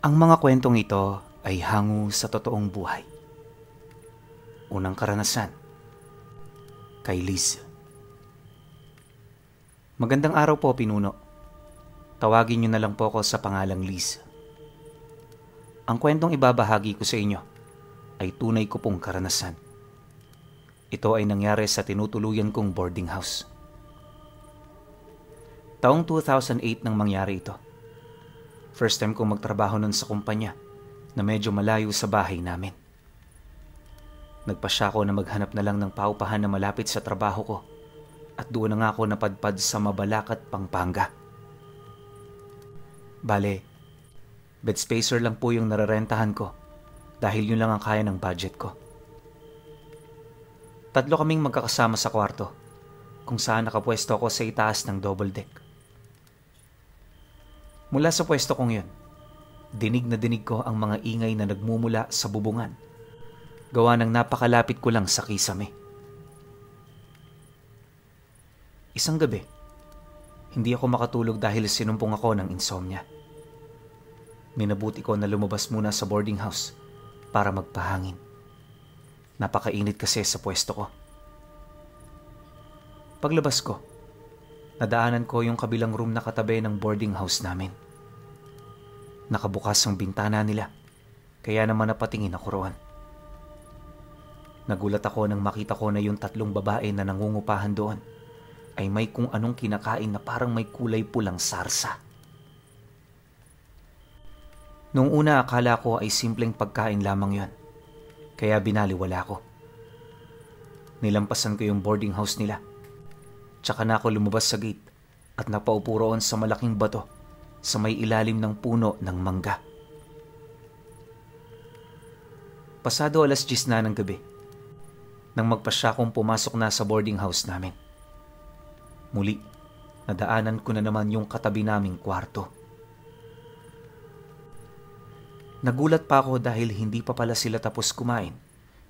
Ang mga kwentong ito ay hango sa totoong buhay. Unang karanasan, kay Liz. Magandang araw po, Pinuno. Tawagin niyo na lang po ako sa pangalang Liz. Ang kwentong ibabahagi ko sa inyo ay tunay ko pong karanasan. Ito ay nangyari sa tinutuluyan kong boarding house. Taong 2008 nang mangyari ito. First time kong magtrabaho nun sa kumpanya na medyo malayo sa bahay namin. Nagpasya ko na maghanap na lang ng paupahan na malapit sa trabaho ko at doon na nga ako napadpad sa Mabalacat, Pampanga. Bale, bed spacer lang po yung nararentahan ko dahil yun lang ang kaya ng budget ko. Tatlo kaming magkakasama sa kwarto kung saan nakapwesto ako sa itaas ng double deck. Mula sa pwesto kong yun, dinig na dinig ko ang mga ingay na nagmumula sa bubungan. Gawa ng napakalapit ko lang sa kisame. Isang gabi, hindi ako makatulog dahil sinumpong ako ng insomnia. Minabuti ko na lumabas muna sa boarding house para magpahangin. Napakainit kasi sa pwesto ko. Paglabas ko, nadaanan ko yung kabilang room na katabi ng boarding house namin. Nakabukas ang bintana nila, kaya naman napatingin ako roon. Nagulat ako nang makita ko na yung tatlong babae na nangungupahan doon ay may kung anong kinakain na parang may kulay pulang sarsa. Noong una akala ko ay simpleng pagkain lamang yon, kaya binaliwala ko. Nilampasan ko yung boarding house nila. Tsaka na ako lumabas sa gate at napaupo roon sa malaking bato sa may ilalim ng puno ng mangga. Pasado 10:00 na ng gabi nang magpasya kong pumasok na sa boarding house namin. Muli, nadaanan ko na naman yung katabi naming kwarto. Nagulat pa ako dahil hindi pa pala sila tapos kumain,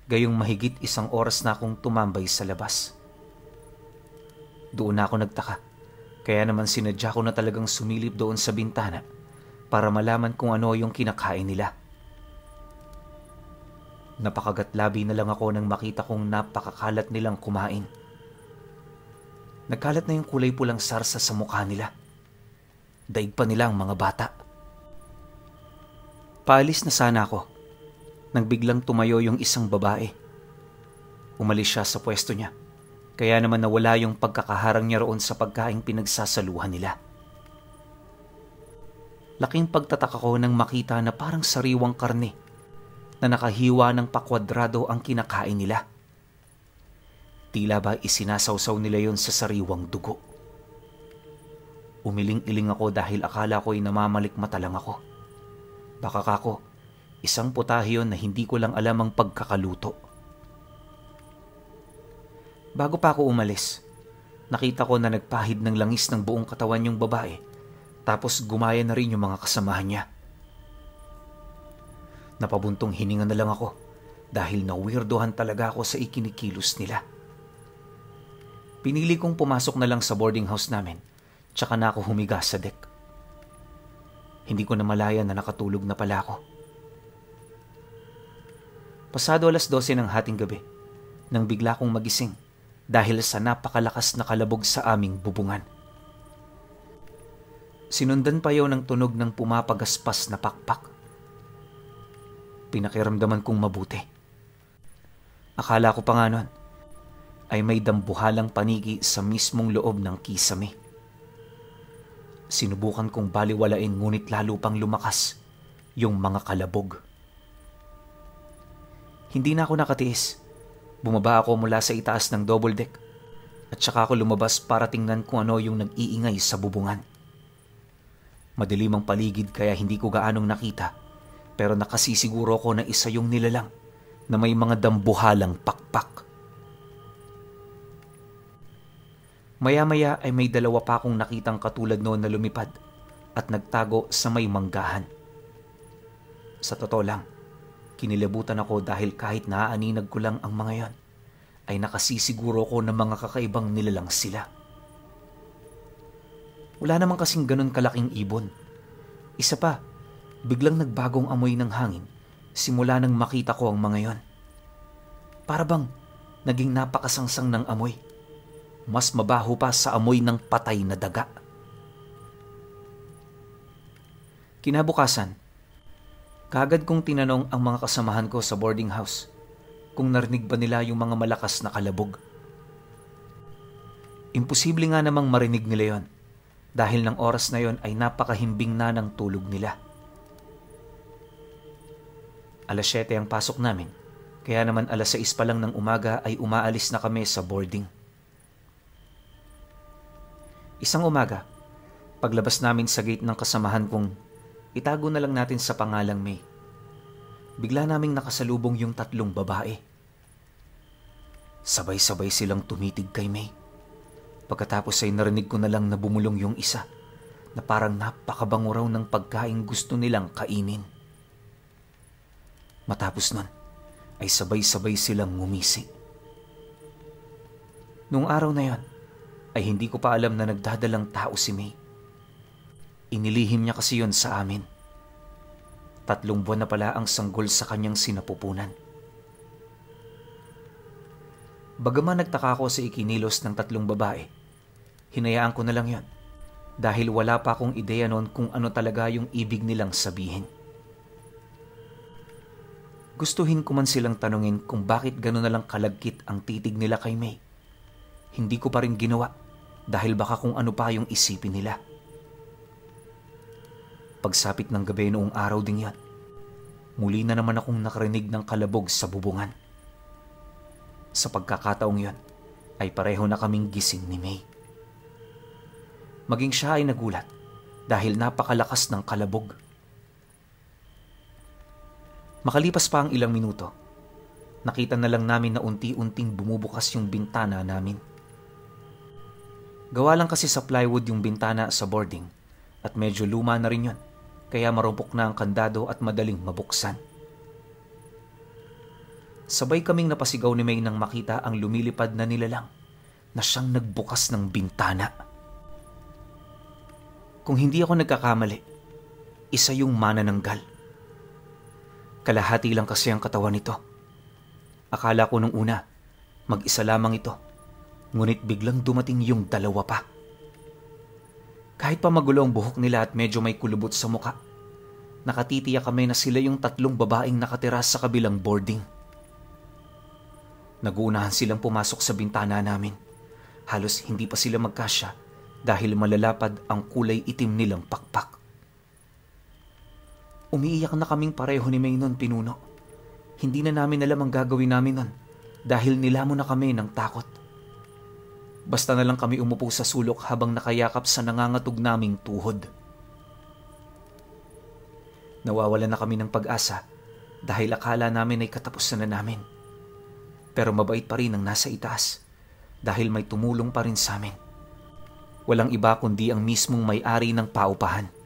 gayong mahigit 1 oras na akong tumambay sa labas. Doon na ako nagtaka, kaya naman sinadya ko na talagang sumilip doon sa bintana para malaman kung ano yung kinakain nila. Napakagatlabi na lang ako nang makita kong napakakalat nilang kumain. Nagkalat na yung kulay pulang sarsa sa mukha nila. Daig pa nila ang mga bata. Paalis na sana ako nang biglang tumayo yung isang babae. Umalis siya sa pwesto niya. Kaya naman nawala yung pagkakaharang niya roon sa pagkaing pinagsasaluhan nila. Laking pagtataka ko nang makita na parang sariwang karne na nakahiwa ng pakwadrado ang kinakain nila. Tila ba isinasawsaw nila yon sa sariwang dugo. Umiling-iling ako dahil akala ko'y namamalikmata lang ako. Baka kako, isang putahe yon na hindi ko lang alam ang pagkakaluto. Bago pa ako umalis, nakita ko na nagpahid ng langis ng buong katawan yung babae, tapos gumaya na rin yung mga kasamahan niya. Napabuntong hininga na lang ako dahil na-weirdohan talaga ako sa ikinikilos nila. Pinili kong pumasok na lang sa boarding house namin, tsaka na ako humiga sa deck. Hindi ko na malaya na nakatulog na pala ako. Pasado 12:00 ng hating gabi, nang bigla kong magising dahil sa napakalakas na kalabog sa aming bubungan. Sinundan pa yun ng tunog ng pumapagaspas na pakpak. Pinakiramdaman kong mabuti. Akala ko pa nga nun ay may dambuhalang panigi sa mismong loob ng kisame. Sinubukan kong baliwalain ngunit lalo pang lumakas yung mga kalabog. Hindi na ako nakatiis. Bumaba ako mula sa itaas ng double deck at saka ako lumabas para tingnan kung ano yung nag-iingay sa bubungan. Madilim ang paligid kaya hindi ko gaanong nakita, pero nakasisiguro ko na isa yung nilalang na may mga dambuhalang pakpak. Maya-maya ay may 2 pa akong nakitang katulad noon na lumipad at nagtago sa may manggahan. Sa totoo lang, kinilabutan ako dahil kahit naaaninag ko lang ang mga yan, ay nakasisiguro ko na mga kakaibang nilalang sila. Wala naman kasing ganun kalaking ibon. Isa pa, Biglang nagbagong amoy ng hangin simula nang makita ko ang mga yon. Para bang naging napakasangsang ng amoy. Mas mabaho pa sa amoy ng patay na daga. Kinabukasan, kaagad kong tinanong ang mga kasamahan ko sa boarding house kung narinig ba nila yung mga malakas na kalabog. Imposible nga namang marinig nila yon dahil ng oras na yon ay napakahimbing na ng tulog nila. 7:00 ang pasok namin, kaya naman 6:00 pa lang ng umaga ay umaalis na kami sa boarding. Isang umaga, paglabas namin sa gate ng kasamahan kong itago na lang natin sa pangalang May, bigla naming nakasalubong yung 3 babae. Sabay-sabay silang tumitig kay May. Pagkatapos ay narinig ko na lang na bumulong yung isa na parang napakabango raw ng pagkain gusto nilang kainin. Matapos nun, ay sabay-sabay silang ngumisi. Noong araw na yon, ay hindi ko pa alam na nagdadalang tao si May. Inilihim niya kasi yon sa amin. 3 buwan na pala ang sanggol sa kanyang sinapupunan. Bagaman nagtaka ko sa ikinilos ng 3 babae, hinayaan ko na lang yon dahil wala pa akong ideya noon kung ano talaga yung ibig nilang sabihin. Gustuhin ko man silang tanungin kung bakit gano'n na lang kalagkit ang titig nila kay May. Hindi ko pa rin ginawa dahil baka kung ano pa yung isipin nila. Pagsapit ng gabi noong araw ding yan, muli na naman akong nakarinig ng kalabog sa bubungan. Sa pagkakataong yon, ay pareho na kaming gising ni May. Maging siya ay nagulat dahil napakalakas ng kalabog. Makalipas pa ang ilang minuto, nakita na lang namin na unti-unting bumubukas yung bintana namin. Gawa lang kasi sa plywood yung bintana sa boarding at medyo luma na rin yun, kaya marumpok na ang kandado at madaling mabuksan. Sabay kaming napasigaw ni May nang makita ang lumilipad na nilalang na siyang nagbukas ng bintana. Kung hindi ako nagkakamali, isa yung manananggal. Kalahati lang kasi ang katawan nito. Akala ko nung una, mag-isa lamang ito. Ngunit biglang dumating yung 2 pa. Kahit pa magulo ang buhok nila at medyo may kulubot sa muka, nakatitiyak kami na sila yung 3 babaeng nakatira sa kabilang boarding. Naguunahan silang pumasok sa bintana namin. Halos hindi pa sila magkasya dahil malalapad ang kulay itim nilang pakpak. Umiiyak na kaming pareho ni May nun, Pinuno. Hindi na namin alam ang gagawin namin nun dahil nilamon na kami ng takot. Basta na lang kami umupo sa sulok habang nakayakap sa nangangatog naming tuhod. Nawawalan na kami ng pag-asa dahil akala namin ay katapusan na namin. Pero mabait pa rin ang nasa itaas dahil may tumulong pa rin sa amin. Walang iba kundi ang mismong may-ari ng paupahan.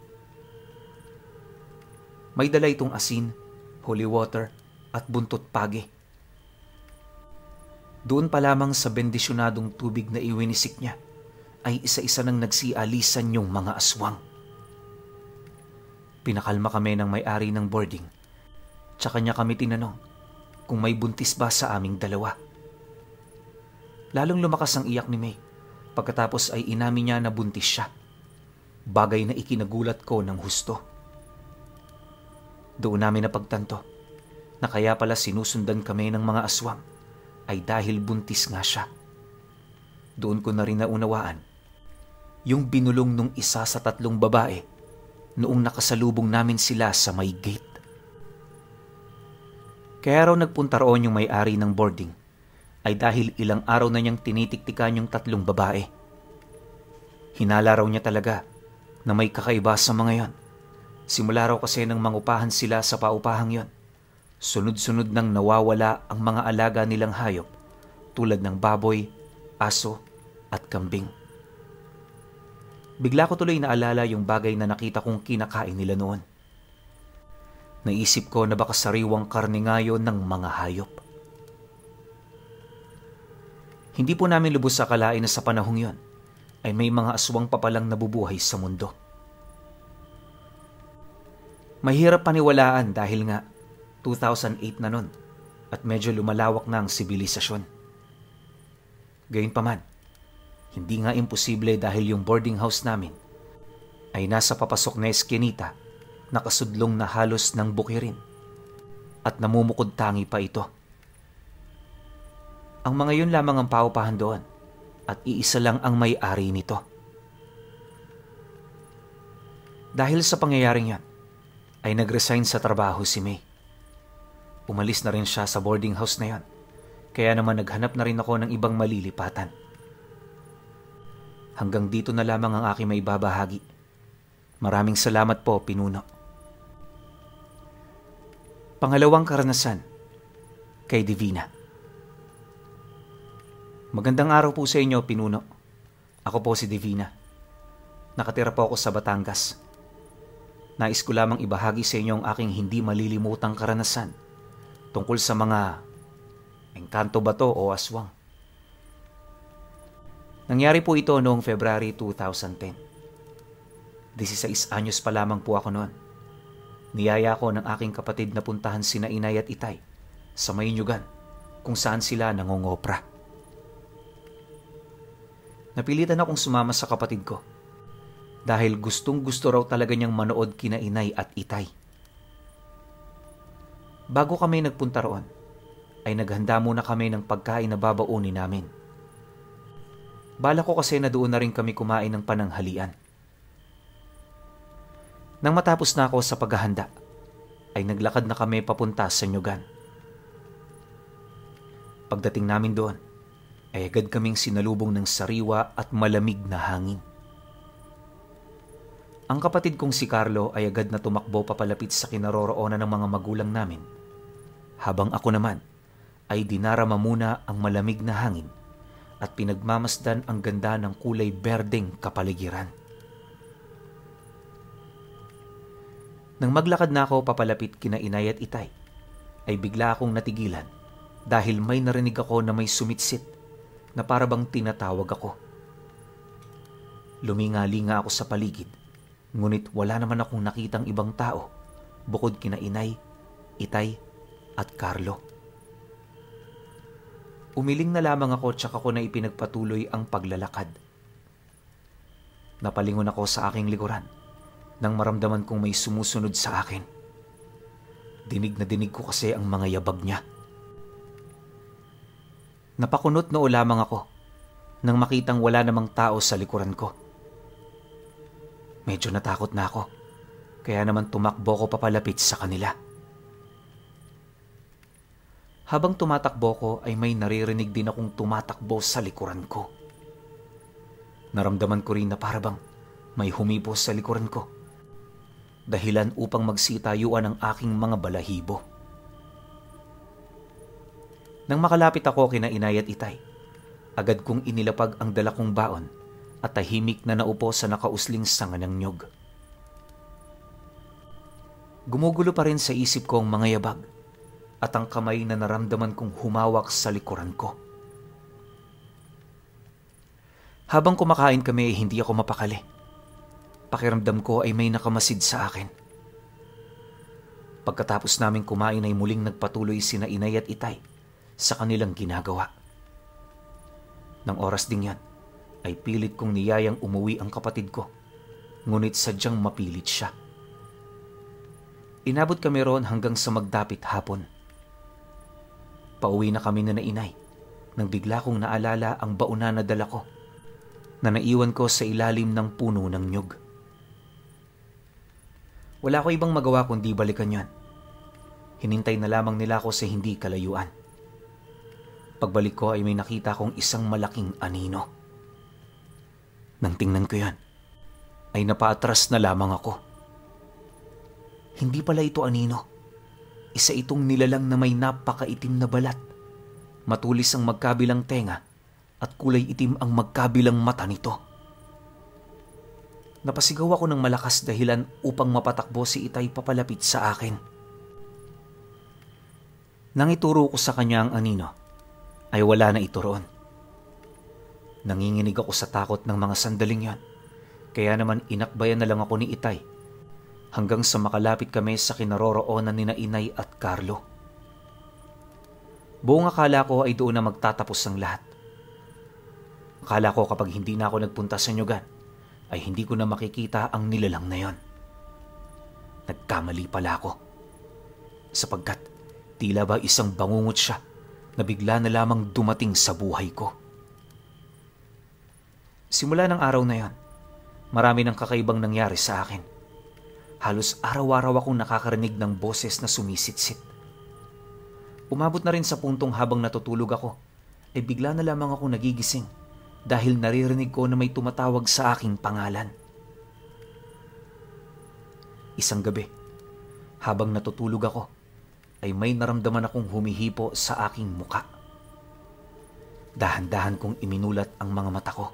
May dala itong asin, holy water at buntot pagi. Doon pa lamang sa bendisyonadong tubig na iwinisik niya ay isa-isa nang nagsialisan yung mga aswang. Pinakalma kami ng may-ari ng boarding. Tsaka niya kami tinanong kung may buntis ba sa aming 2. Lalong lumakas ang iyak ni May pagkatapos ay inamin niya na buntis siya. Bagay na ikinagulat ko ng husto. Doon namin napagtanto na kaya pala sinusundan kami ng mga aswang ay dahil buntis nga siya. Doon ko na rin naunawaan yung binulong nung isa sa 3 babae noong nakasalubong namin sila sa may gate. Kaya raw nagpunta roon yung may-ari ng boarding ay dahil ilang araw na niyang tinitiktikan yung 3 babae. Hinala raw niya talaga na may kakaiba sa mga yon. Simula raw kasi nang mangupahan sila sa paupahang yon, sunod-sunod nang nawawala ang mga alaga nilang hayop tulad ng baboy, aso at kambing. Bigla ko tuloy naalala yung bagay na nakita kong kinakain nila noon. Naisip ko na baka sariwang karne nga yun ng mga hayop. Hindi po namin lubos sa akalain na sa panahong yon ay may mga aswang pa palang nabubuhay sa mundo. Mahirap paniwalaan dahil nga 2008 na nun at medyo lumalawak na ang sibilisasyon. Gayunpaman, hindi nga imposible dahil yung boarding house namin ay nasa papasok na eskinita, nakasudlong na halos ng bukirin at namumukod tangi pa ito. Ang mga yun lamang ang paupahan doon at iisa lang ang may-ari nito. Dahil sa pangyayaring yan, ay nag-resign sa trabaho si May. Umalis na rin siya sa boarding house na yan, kaya naman naghanap na rin ako ng ibang malilipatan. Hanggang dito na lamang ang aking maibabahagi. Maraming salamat po, Pinuno. Pangalawang karanasan, kay Divina. Magandang araw po sa inyo, Pinuno. Ako po si Divina. Nakatira po ako sa Batangas. Nais ko lamang ibahagi sa inyo ang aking hindi malilimutang karanasan tungkol sa mga engkanto bato o aswang. Nangyari po ito noong February 2010. 16 anyos pa lamang po ako noon. Niyaya ko ng aking kapatid na puntahan sina Inay at Itay sa Maynyugan kung saan sila nangongopra. Napilitan akong sumama sa kapatid ko dahil gustong-gusto raw talaga niyang manood kina Inay at Itay. Bago kami nagpunta roon, ay naghanda muna kami ng pagkain na babaunin namin. Bala ko kasi na doon na rin kami kumain ng pananghalian. Nang matapos na ako sa paghahanda, ay naglakad na kami papunta sa Nyugan. Pagdating namin doon, ay agad kaming sinalubong ng sariwa at malamig na hangin. Ang kapatid kong si Carlo ay agad na tumakbo papalapit sa kinaroroonan ng mga magulang namin, habang ako naman ay dinarama muna ang malamig na hangin at pinagmamasdan ang ganda ng kulay berdeng kapaligiran. Nang maglakad na ako papalapit kina Inay at Itay, ay bigla akong natigilan dahil may narinig ako na may sumitsit na parabang tinatawag ako. Luminga-linga ako sa paligid, ngunit wala naman akong nakitang ibang tao bukod kina Inay, Itay at Carlo. Umiling na lamang ako tsaka ko na ipinagpatuloy ang paglalakad. Napalingon ako sa aking likuran nang maramdaman kong may sumusunod sa akin. Dinig na dinig ko kasi ang mga yabag niya. Napakunot noo lamang ako nang makitang wala namang tao sa likuran ko. Medyo natakot na ako, kaya naman tumakbo ko papalapit sa kanila. Habang tumatakbo ko ay may naririnig din akong tumatakbo sa likuran ko. Naramdaman ko rin na parabang may humipos sa likuran ko, dahilan upang magsitayuan ang aking mga balahibo. Nang makalapit ako kina Inay at Itay, agad kong inilapag ang dala kong baon at tahimik na naupo sa nakausling sanga ng nyog. Gumugulo pa rin sa isip ko ang mga yabag at ang kamay na naramdaman kong humawak sa likuran ko. Habang kumakain kami ay hindi ako mapakali. Pakiramdam ko ay may nakamasid sa akin. Pagkatapos naming kumain ay muling nagpatuloy sina Inay at Itay sa kanilang ginagawa. Nang oras ding yan, ay pilit kong niyayang umuwi ang kapatid ko, ngunit sadyang mapilit siya. Inabot kami roon hanggang sa magdapit hapon. Pauwi na kami na Inay nang bigla kong naalala ang bauna na dala ko na naiwan ko sa ilalim ng puno ng nyug. Wala ko ibang magawa kundi balikan yan. Hinintay na lamang nila ako sa hindi kalayuan. Pagbalik ko ay may nakita kong isang malaking anino. Nang tingnan ko yan, ay napaatras na lamang ako. Hindi pala ito anino. Isa itong nilalang na may napakaitim na balat. Matulis ang magkabilang tenga at kulay itim ang magkabilang mata nito. Napasigaw ako ng malakas dahilan upang mapatakbo si Itay papalapit sa akin. Nang ituro ko sa kanya ang anino, ay wala na ito roon. Nanginginig ako sa takot ng mga sandaling yan, kaya naman inakbayan na lang ako ni Itay hanggang sa makalapit kami sa kinaroroonan ni Inay at Carlo. Buong akala ko ay doon na magtatapos ang lahat. Akala ko kapag hindi na ako nagpunta sa Nyugan, ay hindi ko na makikita ang nilalang na yon. Nagkamali pala ako. Sapagkat tila ba isang bangungot siya na bigla na lamang dumating sa buhay ko. Simula ng araw na yon, marami ng kakaibang nangyari sa akin. Halos araw-araw akong nakakarinig ng boses na sumisitsit. Umabot na rin sa puntong habang natutulog ako, ay bigla na lamang ako nagigising dahil naririnig ko na may tumatawag sa aking pangalan. Isang gabi, habang natutulog ako, ay may naramdaman akong humihipo sa aking muka. Dahan-dahan kong iminulat ang mga mata ko.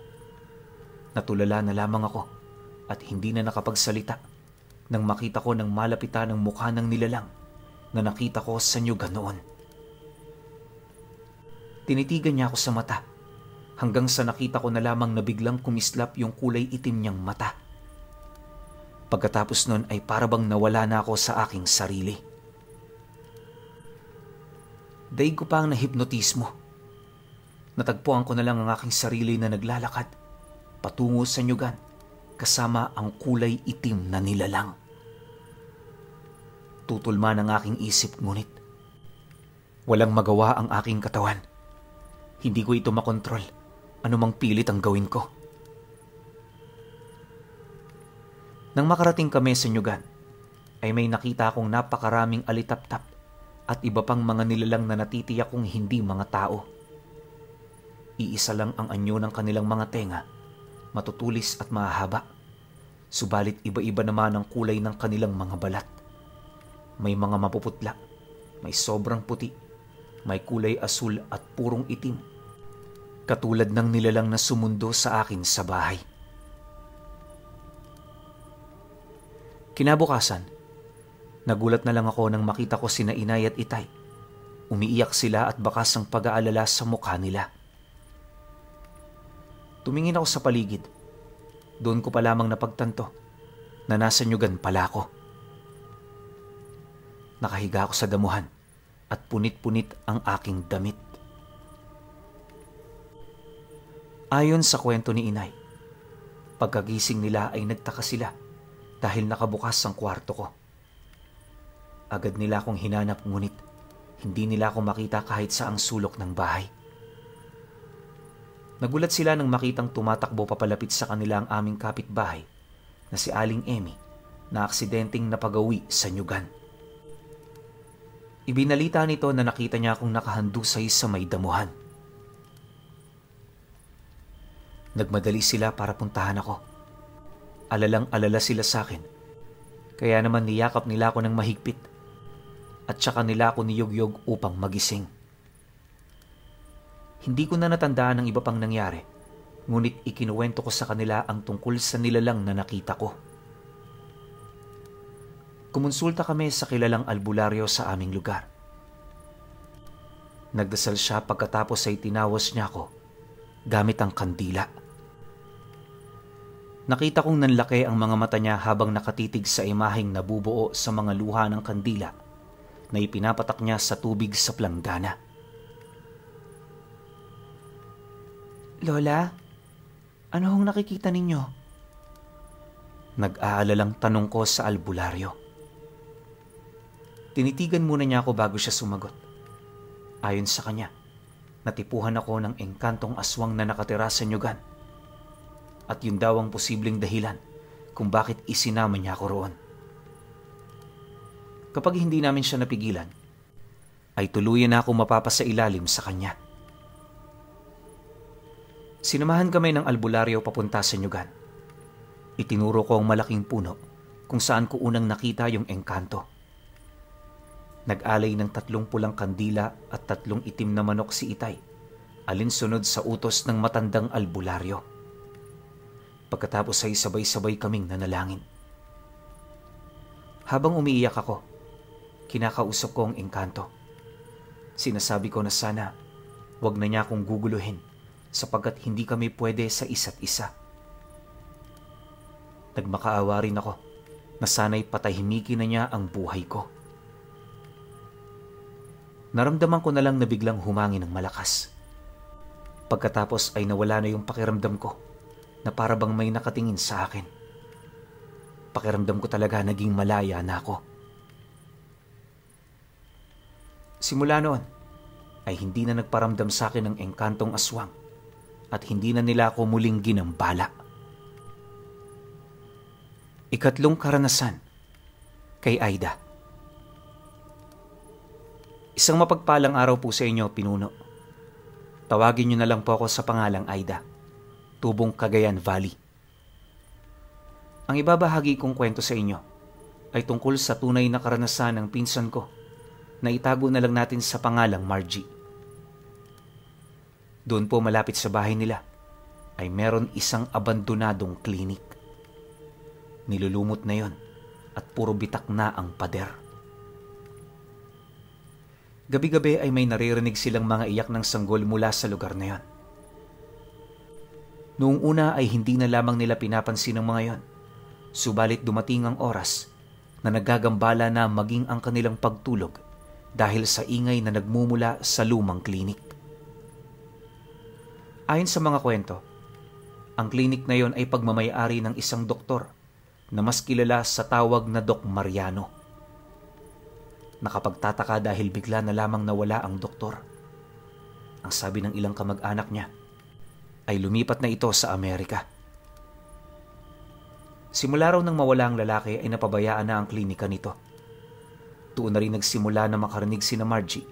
Natulala na lamang ako at hindi na nakapagsalita nang makita ko ng malapitan ng mukha ng nilalang na nakita ko sa Nyugan noon. Tinitigan niya ako sa mata hanggang sa nakita ko na lamang na biglang kumislap yung kulay itim niyang mata. Pagkatapos nun ay parabang nawala na ako sa aking sarili. Daig ko pa ang nahipnotismo. Natagpuan ko na lang ang aking sarili na naglalakad patungo sa Nyugan kasama ang kulay itim na nilalang. Tutulma ng aking isip ngunit walang magawa ang aking katawan. Hindi ko ito makontrol. Anumang pilit ang gawin ko. Nang makarating kami sa Nyugan, ay may nakita akong napakaraming alitap-tap at iba pang mga nilalang na natitiyak kong hindi mga tao. Iisa lang ang anyo ng kanilang mga tenga, matutulis at mahahaba. Subalit iba-iba naman ang kulay ng kanilang mga balat. May mga mapuputla, may sobrang puti, may kulay asul at purong itim. Katulad ng nilalang na sumundo sa akin sa bahay. Kinabukasan, nagulat na lang ako nang makita ko sina Inay at Itay. Umiiyak sila at bakas ang pag-aalala sa mukha nila. Tumingin ako sa paligid. Doon ko pa lamang napagtanto na nasa Nyugan pala ako. Nakahiga ako sa damuhan at punit-punit ang aking damit. Ayon sa kwento ni Inay, pagkagising nila ay nagtaka sila dahil nakabukas ang kwarto ko. Agad nila akong hinanap ngunit hindi nila ako makita kahit sa ang sulok ng bahay. Nagulat sila nang makitang tumatakbo papalapit sa kanila ang aming kapitbahay na si Aling Emmy na aksidenteng napagawi sa Nyugan. Ibinalita nito na nakita niya akong nakahandusay sa may damuhan. Nagmadali sila para puntahan ako. Alalang-alala sila sa akin, kaya naman niyakap nila ako ng mahigpit at saka nila ako niyugyog upang magising. Hindi ko na natandaan ang iba pang nangyari, ngunit ikinuwento ko sa kanila ang tungkol sa nilalang na nakita ko. Kumonsulta kami sa kilalang albularyo sa aming lugar. Nagdasal siya pagkatapos ay tinawas niya ako gamit ang kandila. Nakita kong nanlaki ang mga mata niya habang nakatitig sa imaheng nabubuo sa mga luha ng kandila na ipinapatak niya sa tubig sa planggana. Lola, ano hong nakikita ninyo? Nag-aalalang tanong ko sa albularyo. Tinitigan muna niya ako bago siya sumagot. Ayon sa kanya, natipuhan ako ng engkantong aswang na nakatira sa Nyugan. At yun daw ang posibleng dahilan kung bakit isinama niya ako roon. Kapag hindi namin siya napigilan, ay tuluyan na ako mapapasailalim sa kanya. Sinamahan kami ng albularyo papunta sa Nyugan. Itinuro ko ang malaking puno kung saan ko unang nakita yung engkanto. Nag-alay ng 3 pulang kandila at 3 itim na manok si Itay, alinsunod sa utos ng matandang albularyo. Pagkatapos ay sabay-sabay kaming nanalangin. Habang umiiyak ako, kinakausap ko ang engkanto. Sinasabi ko na sana wag na niya akong guguluhin sapagkat hindi kami pwede sa isa't isa. Nagmakaawa rin ako na sana'y patahimikin na niya ang buhay ko. Naramdaman ko na lang na biglang humangin ng malakas. Pagkatapos ay nawala na yung pakiramdam ko na para bang may nakatingin sa akin. Pakiramdam ko talaga naging malaya na ako. Simula noon ay hindi na nagparamdam sa akin ng engkantong aswang at hindi na nila ako muling ginambala. Ikatlong karanasan kay Aida. Isang mapagpalang araw po sa inyo, pinuno. Tawagin niyo na lang po ako sa pangalang Aida, Tubong Cagayan Valley. Ang ibabahagi kong kwento sa inyo ay tungkol sa tunay na karanasan ng pinsan ko na itago na lang natin sa pangalang Margie. Doon po malapit sa bahay nila ay meron isang abandonadong klinik. Nilulumot na yon at puro bitak na ang pader. Gabi-gabi ay may naririnig silang mga iyak ng sanggol mula sa lugar na yon. Noong una ay hindi na lamang nila pinapansin ang mga yon, subalit dumating ang oras na naggagambala na maging ang kanilang pagtulog dahil sa ingay na nagmumula sa lumang klinik. Ayon sa mga kwento, ang klinik na yon ay pagmamayari ng isang doktor na mas kilala sa tawag na Doc Mariano. Nakapagtataka dahil bigla na lamang nawala ang doktor. Ang sabi ng ilang kamag-anak niya ay lumipat na ito sa Amerika. Simula raw nang mawala ang lalaki ay napabayaan na ang klinika nito. Doon na rin nagsimula na makarinig sina Margie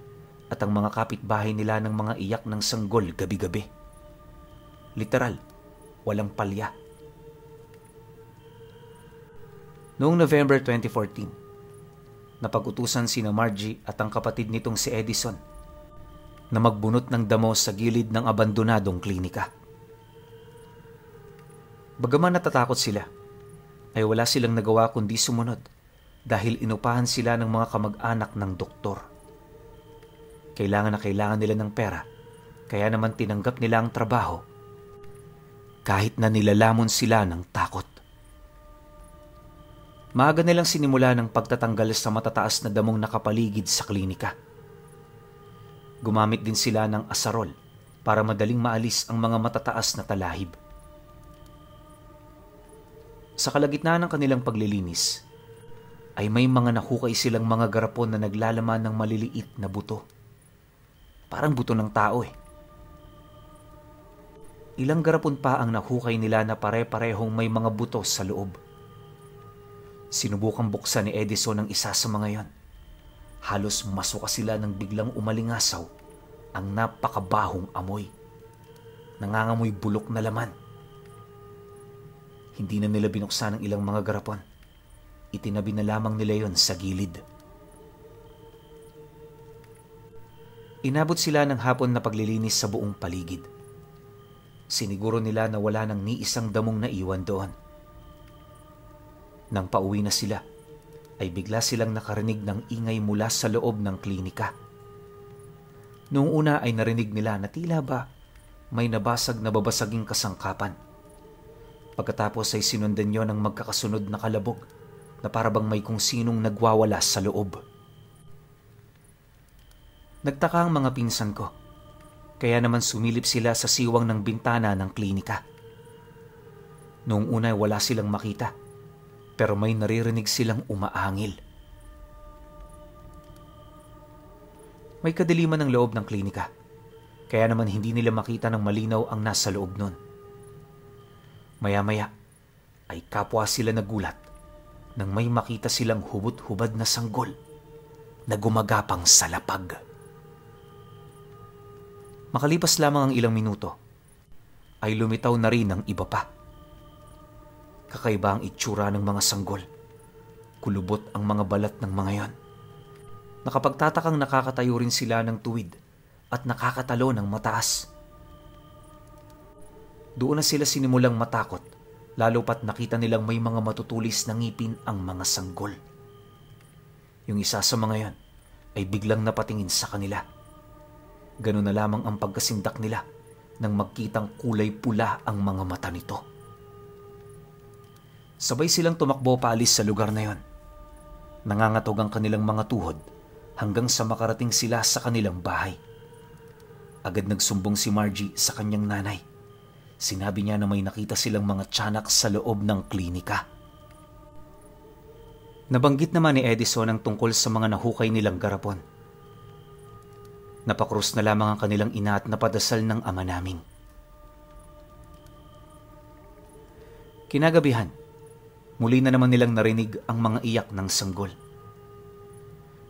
at ang mga kapitbahay nila ng mga iyak ng sanggol gabi-gabi. Literal, walang palya. Noong November 2014, napag-utusan sina Margie at ang kapatid nitong si Edison na magbunot ng damo sa gilid ng abandonadong klinika. Bagaman natatakot sila, ay wala silang nagawa kundi sumunod dahil inupahan sila ng mga kamag-anak ng doktor. Kailangan nila ng pera, kaya naman tinanggap nila ang trabaho kahit na nilalamon sila ng takot. Maaga nilang sinimula ng pagtatanggal sa matataas na damong nakapaligid sa klinika. Gumamit din sila ng asarol para madaling maalis ang mga matataas na talahib. Sa kalagitnaan ng kanilang paglilinis, ay may mga nahukay silang mga garapon na naglalaman ng maliliit na buto. Parang buto ng tao eh. Ilang garapon pa ang nahukay nila na pare-parehong may mga buto sa loob. Sinubukang buksan ni Edison ang isa sa mga yon. Halos masuka sila nang biglang umalingasaw ang napakabahong amoy. Nangangamoy bulok na laman. Hindi na nila binuksan ang ilang mga garapon. Itinabi na lamang nila yon sa gilid. Inabot sila ng hapon na paglilinis sa buong paligid. Siniguro nila na wala nang ni isang damong naiwan doon. Nang pauwi na sila, ay bigla silang nakarinig ng ingay mula sa loob ng klinika. Noong una ay narinig nila na tila ba may nabasag na babasaging kasangkapan. Pagkatapos ay sinundan yon ng magkakasunod na kalabog na parabang may kung sinong nagwawala sa loob. Nagtaka ang mga pinsan ko, kaya naman sumilip sila sa siwang ng bintana ng klinika. Noong una ay wala silang makita, pero may naririnig silang umaangil. May kadiliman ng loob ng klinika, kaya naman hindi nila makita ng malinaw ang nasa loob nun. Maya-maya ay kapwa sila nagulat nang may makita silang hubot-hubad na sanggol na gumagapang sa lapag. Makalipas lamang ang ilang minuto, ay lumitaw na rin ang iba pa. Kakaiba ang itsura ng mga sanggol. Kulubot ang mga balat ng mga yon. Nakapagtatakang nakakatayo rin sila ng tuwid at nakakatalo ng mataas. Doon na sila sinimulang matakot, lalo pat nakita nilang may mga matutulis na ngipin ang mga sanggol. Yung isa sa mga yon ay biglang napatingin sa kanila. Ganun na lamang ang pagkasindak nila nang magkitang kulay pula ang mga mata nito. Sabay silang tumakbo paalis sa lugar na yon. Nangangatog ang kanilang mga tuhod hanggang sa makarating sila sa kanilang bahay. Agad nagsumbong si Margie sa kanyang nanay. Sinabi niya na may nakita silang mga tiyanak sa loob ng klinika. Nabanggit naman ni Edison ang tungkol sa mga nahukay nilang garapon. Napakrus na lamang ang kanilang ina at napadasal ng ama naming. Kinagabihan, muli na naman nilang narinig ang mga iyak ng sanggol.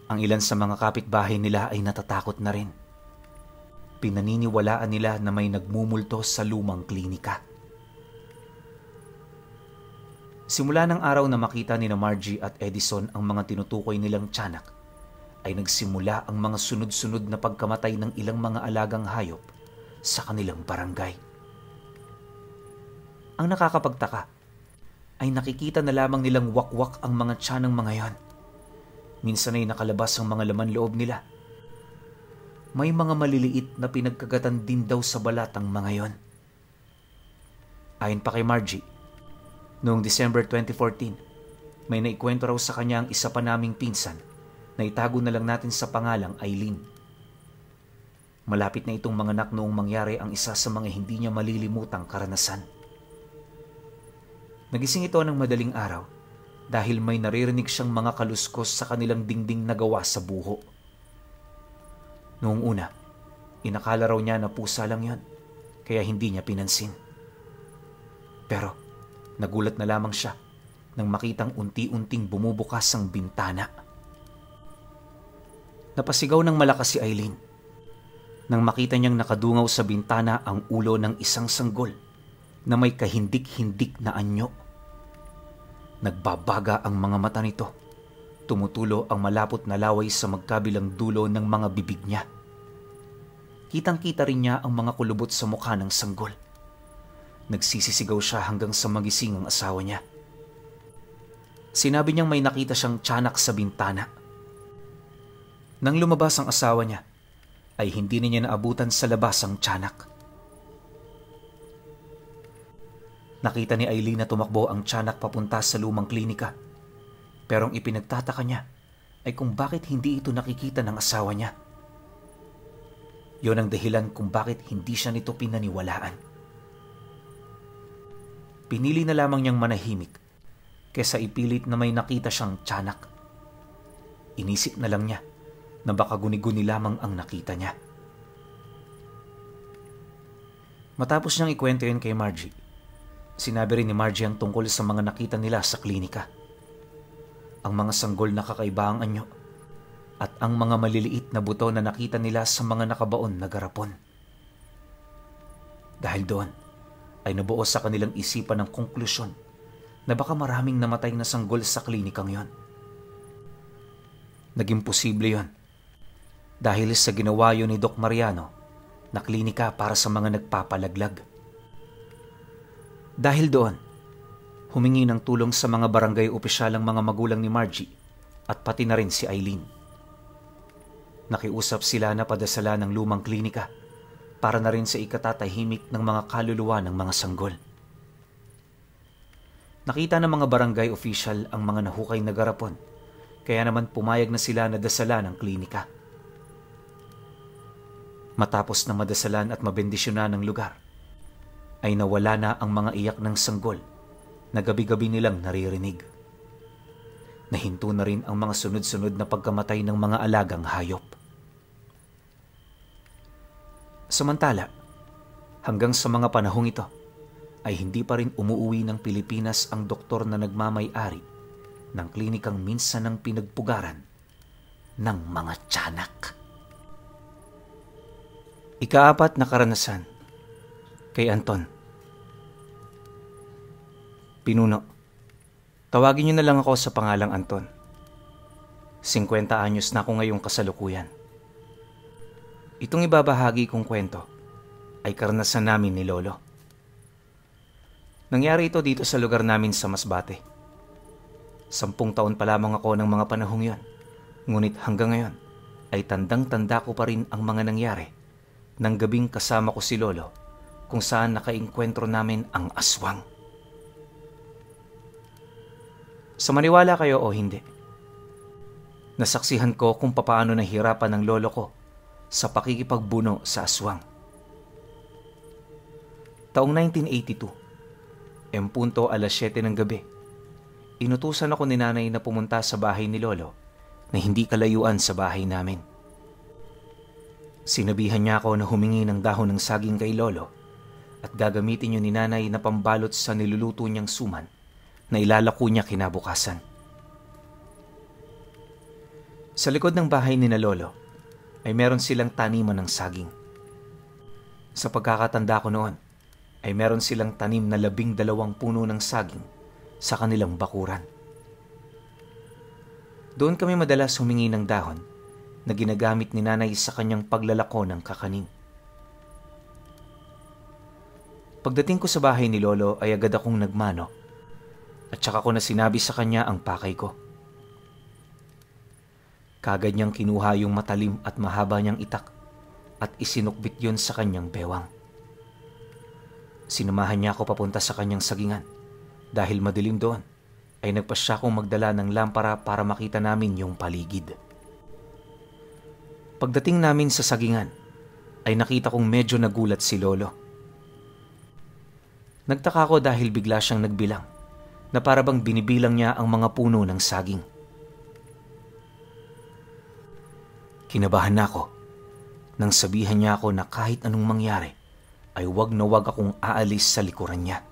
Ang ilan sa mga kapitbahay nila ay natatakot na rin. Pinaniniwalaan nila na may nagmumulto sa lumang klinika. Simula ng araw na makita ni Margie at Edison ang mga tinutukoy nilang tiyanak, ay nagsimula ang mga sunod-sunod na pagkamatay ng ilang mga alagang hayop sa kanilang barangay. Ang nakakapagtaka ay nakikita na lamang nilang wakwak ang mga tiyanang mga yon. Minsan ay nakalabas ang mga laman loob nila. May mga maliliit na pinagkagatan din daw sa balat ang mga yon. Ayon pa kay Margie, noong December 2014, may naikwento raw sa kanya ang isa pa naming pinsan na itago na lang natin sa pangalang Eileen. Malapit na itong manganak noong mangyari ang isa sa mga hindi niya malilimutang karanasan. Nagising ito ng madaling araw dahil may naririnig siyang mga kaluskos sa kanilang dingding na gawa sa buho. Noong una, inakala raw niya na pusa lang yon, kaya hindi niya pinansin. Pero nagulat na lamang siya nang makitang unti-unting bumubukas ang bintana. Napasigaw ng malakas si Eileen nang makita niyang nakadungaw sa bintana ang ulo ng isang sanggol na may kahindik-hindik na anyo. Nagbabaga ang mga mata nito. Tumutulo ang malapot na laway sa magkabilang dulo ng mga bibig niya. Kitang-kita rin niya ang mga kulubot sa mukha ng sanggol. Nagsisisigaw siya hanggang sa magising ang asawa niya. Sinabi niyang may nakita siyang tiyanak sa bintana. Nang lumabas ang asawa niya, ay hindi na niya naabutan sa labas ang tiyanak. Nakita ni Eileen na tumakbo ang tiyanak papunta sa lumang klinika. Pero ang ipinagtataka niya ay kung bakit hindi ito nakikita ng asawa niya. Yon ang dahilan kung bakit hindi siya nito pinaniwalaan. Pinili na lamang niyang manahimik kaysa ipilit na may nakita siyang tiyanak. Inisip na lang niya na baka guni-guni lamang ang nakita niya. Matapos niyang ikwento yun kay Margie, sinabi rin ni Margie ang tungkol sa mga nakita nila sa klinika. Ang mga sanggol na kakaiba ang anyo at ang mga maliliit na buto na nakita nila sa mga nakabaon na garapon. Dahil doon ay nabuo sa kanilang isipan ng konklusyon na baka maraming namatay na sanggol sa klinikang yon. Naging posible yon dahil sa ginawa yun ni Doc Mariano na klinika para sa mga nagpapalaglag. Dahil doon, humingi ng tulong sa mga barangay opisyal ang mga magulang ni Margie at pati na rin si Eileen. Nakiusap sila na padasala ng lumang klinika para na rin sa ikatatahimik ng mga kaluluwa ng mga sanggol. Nakita ng mga barangay official ang mga nahukay na garapon, kaya naman pumayag na sila na dasala ng klinika. Matapos na madasalan at mabendisyonan ng lugar, ay nawala na ang mga iyak ng sanggol na gabi-gabi nilang naririnig. Nahinto na rin ang mga sunod-sunod na pagkamatay ng mga alagang hayop. Samantala, hanggang sa mga panahong ito, ay hindi pa rin umuuwi ng Pilipinas ang doktor na nagmamay-ari ng klinikang minsan ng pinagpugaran ng mga tiyanak. Ika-4 na karanasan kay Anton. Pinuno, tawagin niyo na lang ako sa pangalang Anton. 50 anyos na ako ngayong kasalukuyan. Itong ibabahagi kong kwento ay karanasan namin ni Lolo. Nangyari ito dito sa lugar namin sa Masbate. 10 taon pa lamang ako ng mga panahong yon, ngunit hanggang ngayon ay tandang-tanda ko pa rin ang mga nangyari ng gabing kasama ko si Lolo kung saan nakainkwentro namin ang aswang. Sa maniwala kayo o hindi, nasaksihan ko kung papaano nahirapan ng lolo ko sa pakikipagbuno sa aswang. Taong 1982, punto 7:00 ng gabi, inutusan ako ni nanay na pumunta sa bahay ni lolo na hindi kalayuan sa bahay namin. Sinabihan niya ako na humingi ng dahon ng saging kay lolo at gagamitin yun ni nanay na pambalot sa niluluto niyang suman na ilalako niya kinabukasan. Sa likod ng bahay ni na lolo ay meron silang taniman ng saging. Sa pagkakatanda ko noon ay meron silang tanim na 12 puno ng saging sa kanilang bakuran. Doon kami madalas humingi ng dahon na ginagamit ni nanay sa kanyang paglalako ng kakanin. Pagdating ko sa bahay ni lolo ay agad akong nagmano at saka ko na sinabi sa kanya ang pakay ko. Kagad niyang kinuha yung matalim at mahaba niyang itak at isinukbit yun sa kanyang bewang. Sinamahan niya ako papunta sa kanyang sagingan dahil madilim doon ay nagpasya kong magdala ng lampara para makita namin yung paligid. Pagdating namin sa sagingan ay nakita kong medyo nagulat si lolo. Nagtaka ko dahil bigla siyang nagbilang na parabang binibilang niya ang mga puno ng saging. Kinabahan na ako nang sabihan niya ako na kahit anong mangyari ay wag na wag akong aalis sa likuran niya.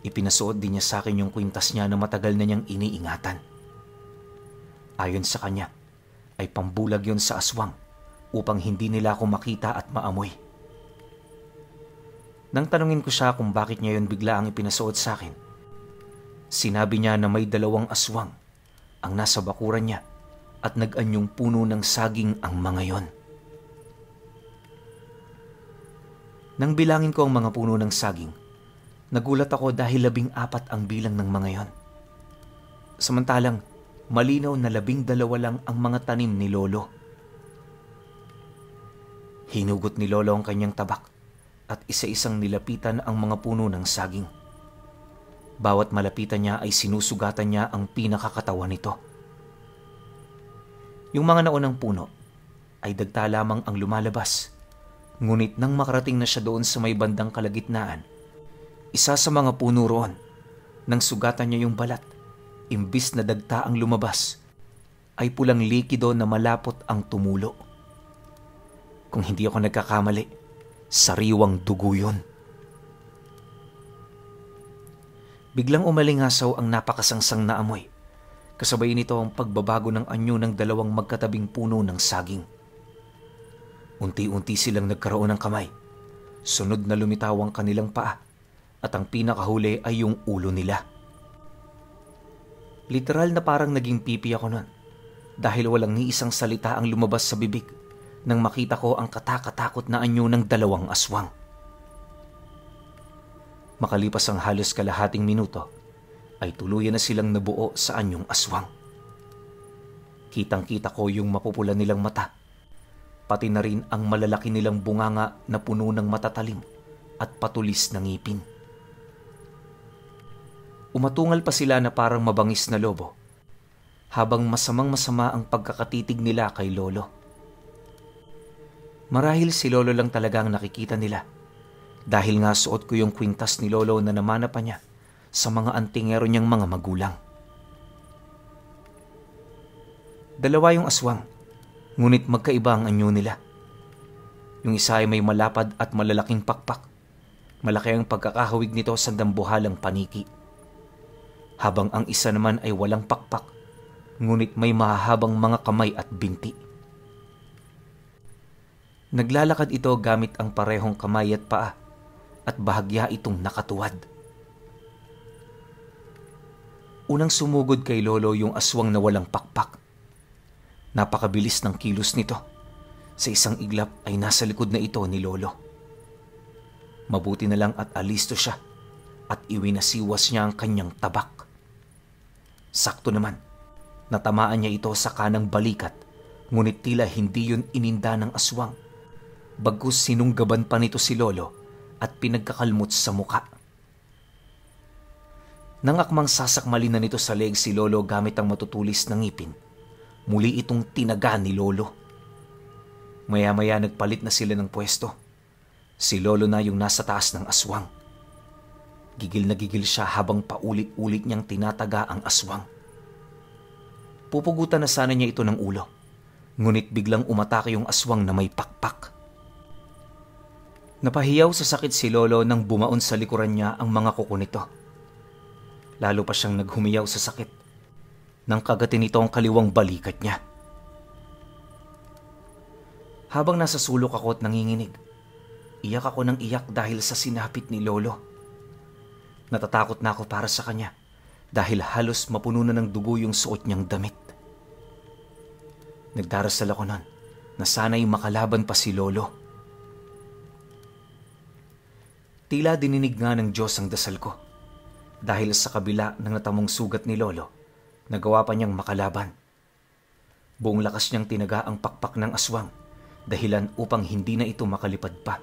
Ipinasuot din niya sa akin yung kwintas niya na matagal na niyang iniingatan. Ayon sa kanya ay pambulag yon sa aswang upang hindi nila ako makita at maamoy. Nang tanungin ko siya kung bakit niya yon bigla ang ipinasuot sa akin, sinabi niya na may 2 aswang ang nasa bakuran niya at nag-anyong puno ng saging ang mga yon. Nang bilangin ko ang mga puno ng saging, nagulat ako dahil 14 ang bilang ng mga yon. Samantalang malinaw na 12 lang ang mga tanim ni lolo. Hinugot ni lolo ang kanyang tabak at isa-isang nilapitan ang mga puno ng saging. Bawat malapitan niya ay sinusugatan niya ang pinakakatawan nito. Yung mga naunang puno ay dagta lamang ang lumalabas, ngunit nang makarating na siya doon sa may bandang kalagitnaan, isa sa mga puno roon, nang sugatan niya yung balat, imbis na dagta ang lumabas, ay pulang likido na malapot ang tumulo. Kung hindi ako nagkakamali, sariwang dugo yun. Biglang umalingasaw ang napakasangsang na amoy. Kasabay nito ang pagbabago ng anyo ng 2 magkatabing puno ng saging. Unti-unti silang nagkaroon ng kamay. Sunod na lumitaw ang kanilang paa at ang pinakahuli ay yung ulo nila. Literal na parang naging pipi ako nun dahil walang ni isang salita ang lumabas sa bibig nang makita ko ang katakatakot na anyo ng 2 aswang. Makalipas ang halos kalahating minuto, ay tuluyan na silang nabuo sa anyong aswang. Kitang-kita ko yung mapupula nilang mata, pati na rin ang malalaki nilang bunganga na puno ng matatalim at patulis na ngipin. Umatungal pa sila na parang mabangis na lobo, habang masamang-masama ang pagkakatitig nila kay lolo. Marahil si lolo lang talaga ang nakikita nila, dahil nga suot ko yung kwintas ni lolo na namana pa niya sa mga antingero niyang mga magulang. 2 yung aswang, ngunit magkaiba ang anyo nila. Yung isa ay may malapad at malalaking pakpak. Malaki ang pagkakahawig nito sa dambuhalang paniki. Habang ang isa naman ay walang pakpak, ngunit may mahahabang mga kamay at binti. Naglalakad ito gamit ang parehong kamay at paa at bahagya itong nakatuwad. Unang sumugod kay lolo yung aswang na walang pakpak. Napakabilis ng kilos nito. Sa isang iglap ay nasa likod na ito ni lolo. Mabuti na lang at alisto siya at iwinasiwas niya ang kanyang tabak. Sakto naman, natamaan niya ito sa kanang balikat, ngunit tila hindi yun ininda ng aswang. Bagkus sinunggaban pa nito si lolo at pinagkakalmot sa muka. Nang akmang sasakmalin na nito sa leeg si Lolo gamit ang matutulis na ngipin, muli itong tinaga ni Lolo. Maya-maya nagpalit na sila ng pwesto. Si Lolo na yung nasa taas ng aswang. Gigil na gigil siya habang paulit-ulit niyang tinataga ang aswang. Pupugutan na sana niya ito ng ulo, ngunit biglang umatake yung aswang na may pakpak. Napahiyaw sa sakit si Lolo nang bumaon sa likuran niya ang mga kuko nito. Lalo pa siyang naghumiyaw sa sakit nang kagatin nito ang kaliwang balikat niya. Habang nasa sulok ako at nanginginig, iyak ako ng iyak dahil sa sinapit ni Lolo. Natatakot na ako para sa kanya dahil halos mapuno na ng dugo yung suot niyang damit. Nagdarasal ako nun na sana'y makalaban pa si Lolo. Tila dininig nga ng Diyos ang dasal ko. Dahil sa kabila ng natamong sugat ni Lolo, nagawa pa niyang makalaban. Buong lakas niyang tinaga ang pakpak ng aswang, dahilan upang hindi na ito makalipad pa.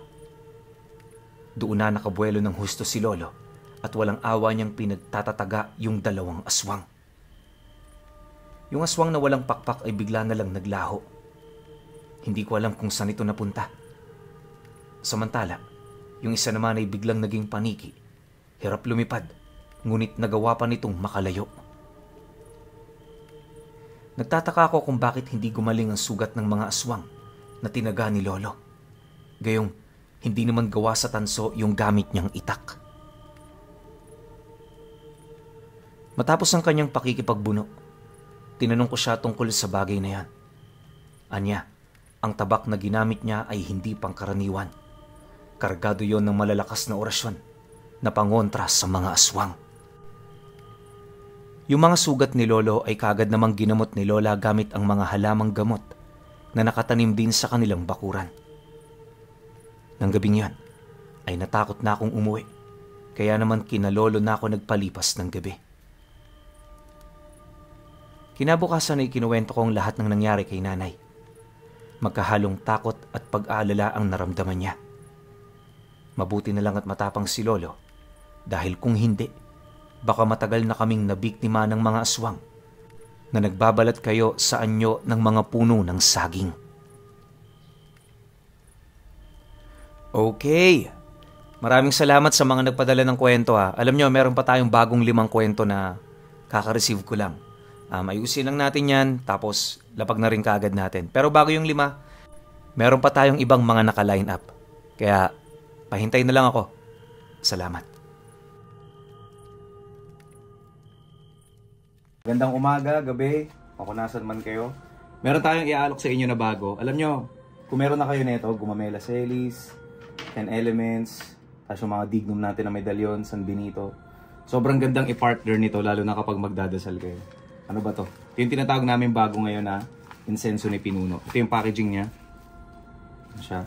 Doon na nakabuelo ng husto si Lolo at walang awa niyang pinagtatataga yung dalawang aswang. Yung aswang na walang pakpak ay bigla na lang naglaho. Hindi ko alam kung saan ito napunta. Samantala, yung isa naman ay biglang naging paniki, hirap lumipad, ngunit nagawa pa nitong makalayo. Nagtataka ako kung bakit hindi gumaling ang sugat ng mga aswang na tinaga ni Lolo. Gayong hindi naman gawa sa tanso yung gamit niyang itak. Matapos ang kanyang pakikipagbuno, tinanong ko siya tungkol sa bagay na yan. Anya, ang tabak na ginamit niya ay hindi pangkaraniwan. Kargado yon ng malalakas na orasyon na pangontra sa mga aswang. Yung mga sugat ni Lolo ay kagad namang ginamot ni Lola gamit ang mga halamang gamot na nakatanim din sa kanilang bakuran. Nang gabing yan, ay natakot na akong umuwi, kaya naman kina Lolo na ako nagpalipas ng gabi. Kinabukasan ay kinuwento ko ang lahat ng nangyari kay nanay. Magkahalong takot at pag-aalala ang naramdaman niya. Mabuti na lang at matapang si Lolo, dahil kung hindi, baka matagal na kaming nabiktima ng mga aswang na nagbabalat kayo sa anyo ng mga puno ng saging. Okay. Maraming salamat sa mga nagpadala ng kwento ha. Alam nyo, meron pa tayong bagong 5 kwento na kaka-receive ko lang. Ayusin lang natin yan, tapos lapag na rin kaagad natin. Pero bago yung 5, meron pa tayong ibang mga naka-line up. Kaya, pahintay na lang ako. Salamat. Gandang umaga, gabi, o kung nasan man kayo. Meron tayong iaalok sa inyo na bago. Alam nyo, kung meron na kayo nito, Gumamela Celis, 10 Elements, tapos yung mga dignum natin na medalyon, San Benito. Sobrang gandang i-partner nito, lalo na kapag magdadasal kayo. Ano ba to? Ito yung tinatawag namin bago ngayon na insenso ni Pinuno. Ito yung packaging niya. Ito siya.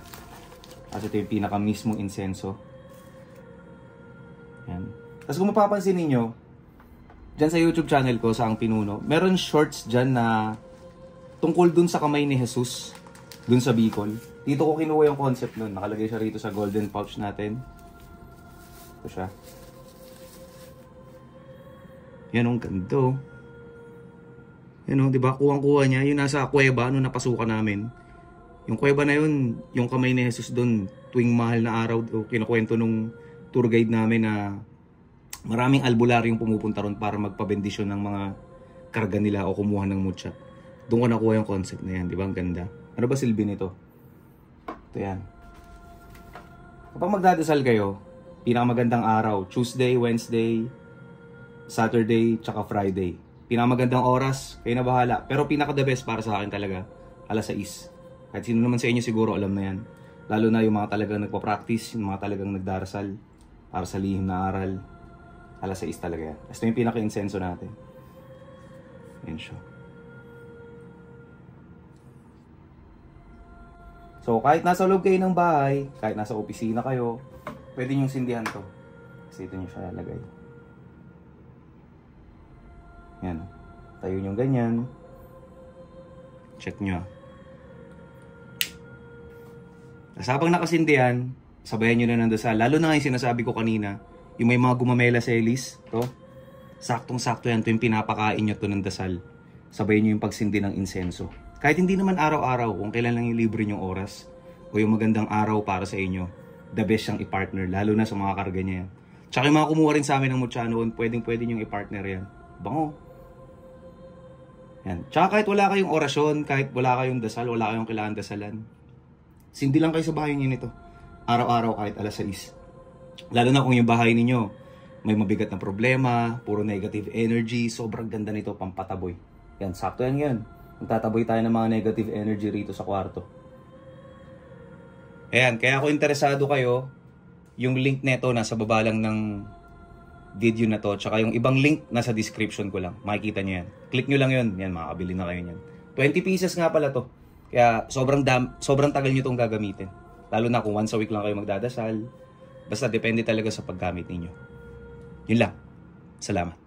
At ito yung pinaka mismong insenso. Yan. Tapos kung mapapansin ninyo, dyan sa YouTube channel ko, sa Ang Pinuno, meron shorts dyan na tungkol dun sa kamay ni Jesus, dun sa Bicol. Dito ko kinuha yung concept nun. Nakalagay siya rito sa golden pouch natin. Ito siya. Yan ang ganda. Yan o, diba? Kuwang-kuha niya. Yung nasa kuweba, nung napasukan namin. Yung kuweba na yun, yung kamay ni Jesus dun, tuwing mahal na araw, o kinukwento nung tour guide namin na maraming albularyong pumupunta ron para magpabendisyon ng mga karga nila o kumuha ng mutya. Doon ko nakuha yung concept na yan. Di ba? Ang ganda. Ano ba silbi nito? Ito yan. Kapag magdadasal kayo, pinakamagandang araw, Tuesday, Wednesday, Saturday, tsaka Friday. Pinakamagandang oras, kayo na bahala. Pero pinaka-the best para sa akin talaga, alas 6. Kahit sino naman sa inyo siguro alam na yan. Lalo na yung mga talagang nagpa-practice, yung mga talagang nagdarasal para sa lihim na aral. Alas 6 talaga yan. Ito yung pinaka-insenso natin. Yan siya. So, kahit nasa loob kayo ng bahay, kahit nasa opisina kayo, pwede nyo sindihan to. Kasi ito nyo siya lalagay. Yan. Tayo nyo ganyan. Check nyo. Habang nakasindihan, sabayan nyo na ng dasal. Lalo na nga yung sinasabi ko kanina, yung may mga Gumamela Celis, to. Saktong-sakto yan, ito yung pinapakain nyo to ng dasal. Sabay nyo yung pagsindi ng insenso. Kahit hindi naman araw-araw, kung kailan lang yung libre nyong oras o yung magandang araw para sa inyo, the best siyang i-partner, lalo na sa mga karga niya yan. Tsaka yung mga kumuha rin sa amin ng Mutsanoon, pwedeng-pwede nyong i-partner yan. Bango. Yan. Tsaka kahit wala kayong orasyon, kahit wala kayong dasal, wala kayong kailangan dasalan, sindi lang kayo sa bahay niyo nito. Araw-araw kahit alas 6. Lalo na kung yung bahay ninyo may mabigat na problema, puro negative energy, sobrang ganda nito pampataboy. Yan, sakto yan yan. Magtataboy tayo ng mga negative energy rito sa kwarto. Ayan, kaya kung interesado kayo, yung link neto nasa baba lang ng video na to, tsaka yung ibang link nasa description ko lang. Makikita nyo yan. Click nyo lang yun. Yan, makakabili na kayo yan. 20 pieces nga pala to. Kaya sobrang tagal nyo itong gagamitin. Lalo na kung once a week lang kayo magdadasal. Basta depende talaga sa paggamit ninyo. Yun lang. Salamat.